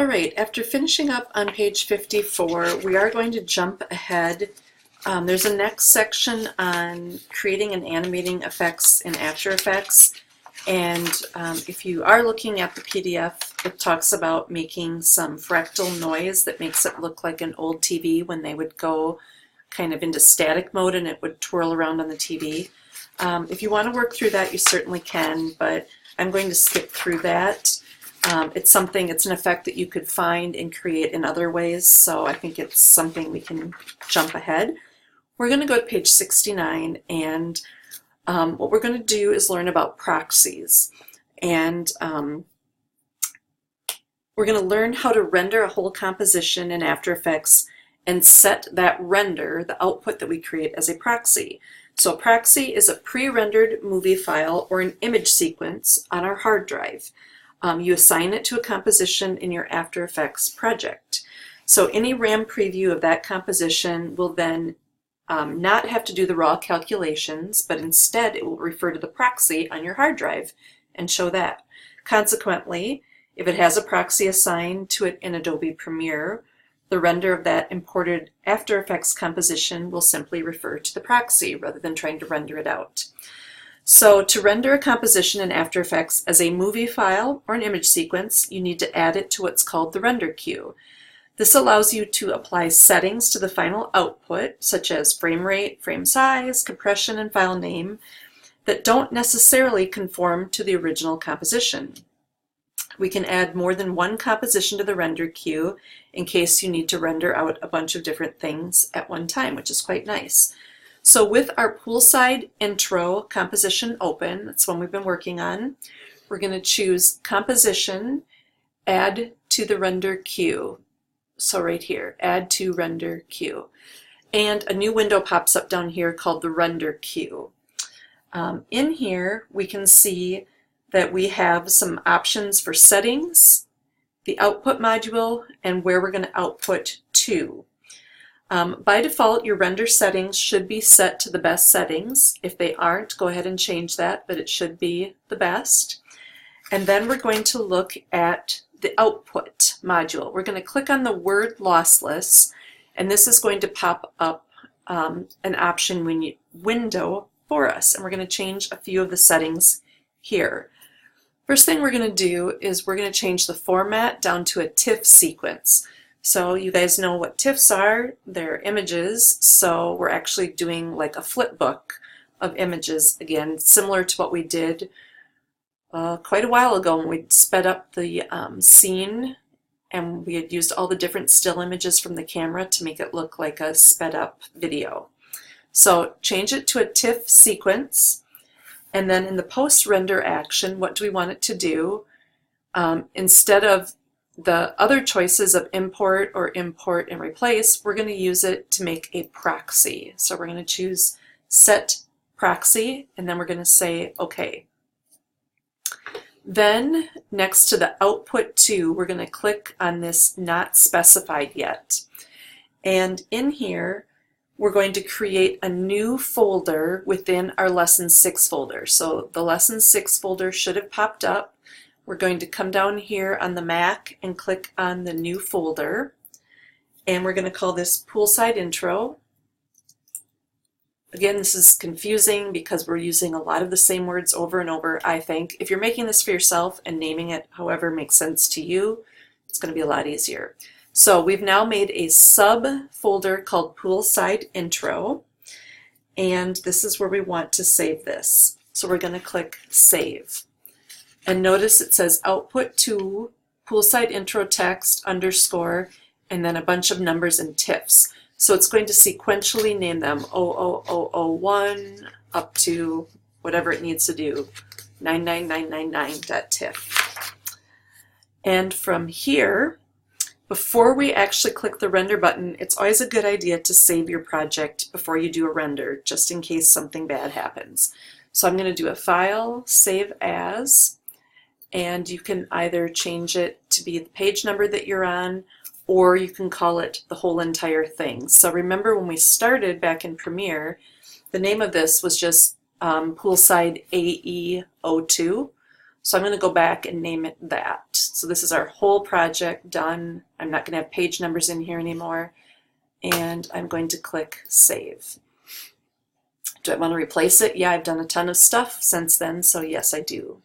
All right, after finishing up on page 54, we are going to jump ahead. There's a next section on creating and animating effects in After Effects. And if you are looking at the PDF, it talks about making some fractal noise that makes it look like an old TV when they would go kind of into static mode and it would twirl around on the TV. If you want to work through that, you certainly can, but I'm going to skip through that. It's an effect that you could find and create in other ways, so I think it's something we can jump ahead. We're going to go to page 69, and what we're going to do is learn about proxies. And we're going to learn how to render a whole composition in After Effects and set that render, the output that we create, as a proxy. So a proxy is a pre-rendered movie file or an image sequence on our hard drive. You assign it to a composition in your After Effects project. So any RAM preview of that composition will then not have to do the raw calculations, but instead it will refer to the proxy on your hard drive and show that. Consequently, if it has a proxy assigned to it in Adobe Premiere, the render of that imported After Effects composition will simply refer to the proxy rather than trying to render it out. So to render a composition in After Effects as a movie file or an image sequence, you need to add it to what's called the render queue. This allows you to apply settings to the final output, such as frame rate, frame size, compression, and file name, that don't necessarily conform to the original composition. We can add more than one composition to the render queue in case you need to render out a bunch of different things at one time, which is quite nice. So with our poolside intro composition open, that's one we've been working on, we're going to choose Composition, Add to the Render Queue. So right here, Add to Render Queue. And a new window pops up down here called the Render Queue. In here, we can see that we have some options for settings, the output module, and where we're going to output to. By default, your render settings should be set to the best settings. If they aren't, go ahead and change that, but it should be the best. And then we're going to look at the output module. We're going to click on the word lossless, and this is going to pop up an option window for us, and we're going to change a few of the settings here. First thing we're going to do is we're going to change the format down to a TIFF sequence. So you guys know what TIFFs are. They're images, so we're actually doing like a flip book of images again, similar to what we did quite a while ago when we sped up the scene and we had used all the different still images from the camera to make it look like a sped up video. So change it to a TIFF sequence, and then in the post-render action, what do we want it to do? Instead of the other choices of import or import and replace, we're going to use it to make a proxy. So we're going to choose Set Proxy, and then we're going to say OK. Then next to the output to, we're going to click on this Not Specified Yet. And in here, we're going to create a new folder within our Lesson 6 folder. So the Lesson 6 folder should have popped up. We're going to come down here on the Mac and click on the new folder, and we're going to call this Poolside Intro. Again, this is confusing because we're using a lot of the same words over and over, I think. If you're making this for yourself and naming it however makes sense to you, it's going to be a lot easier. So we've now made a subfolder called Poolside Intro, and this is where we want to save this. So we're going to click Save. And notice it says output to poolside intro text underscore and then a bunch of numbers and TIFFs. So it's going to sequentially name them 00001 up to whatever it needs to do, 99999.tiff. And from here, before we actually click the render button, it's always a good idea to save your project before you do a render, just in case something bad happens. So I'm going to do a File, Save As, and you can either change it to be the page number that you're on, or you can call it the whole entire thing. So remember when we started back in Premiere, the name of this was just Poolside AE02. So I'm going to go back and name it that. So this is our whole project done. I'm not going to have page numbers in here anymore. And I'm going to click Save. Do I want to replace it? Yeah, I've done a ton of stuff since then, so yes, I do.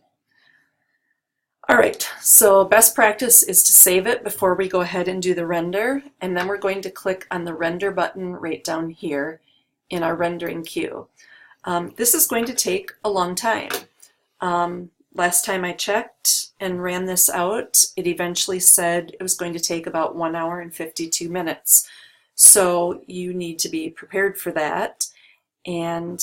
All right, so best practice is to save it before we go ahead and do the render, and then we're going to click on the render button right down here in our rendering queue. This is going to take a long time. Last time I checked and ran this out, it eventually said it was going to take about 1 hour and 52 minutes. So you need to be prepared for that, and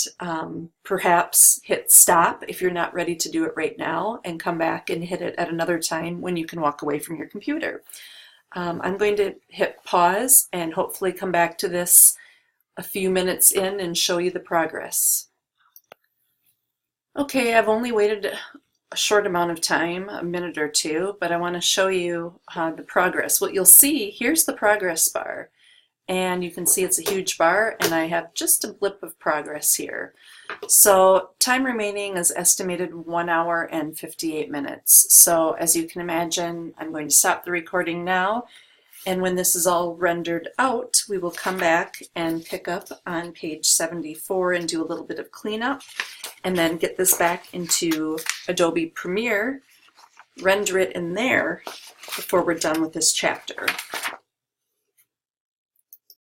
perhaps hit stop if you're not ready to do it right now, and come back and hit it at another time when you can walk away from your computer. I'm going to hit pause and hopefully come back to this a few minutes in and show you the progress. Okay, I've only waited a short amount of time, a minute or two, but I want to show you the progress. What you'll see, here's the progress bar. And you can see it's a huge bar, and I have just a blip of progress here. So time remaining is estimated 1 hour and 58 minutes. So as you can imagine, I'm going to stop the recording now, and when this is all rendered out, we will come back and pick up on page 74 and do a little bit of cleanup, and then get this back into Adobe Premiere, render it in there before we're done with this chapter.